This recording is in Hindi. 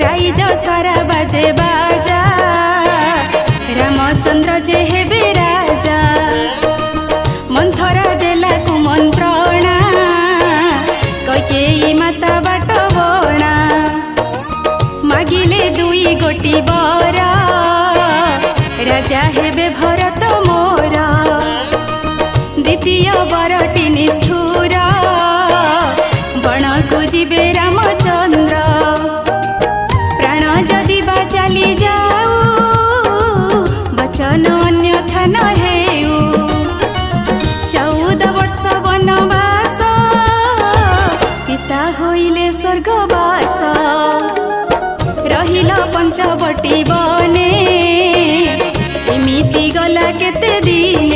राइज सारा बाजे बाजा रामचंद्र जे हेबे राजा मंथरा देला कु मंत्रणा कैकेयी माता बाट बणा मागिले दुई गोटी बर राजा हेबे भरत मोर द्वितीय बरटी निष्ठुर बण को जीवे रामचंद्र प्राण जदि बा चली जाऊ वचन अन्यथा न हेऊ 14 वर्ष वनवास पिता होइले स्वर्गवास रहिल पंचवटी बने एमिति गला केते दिन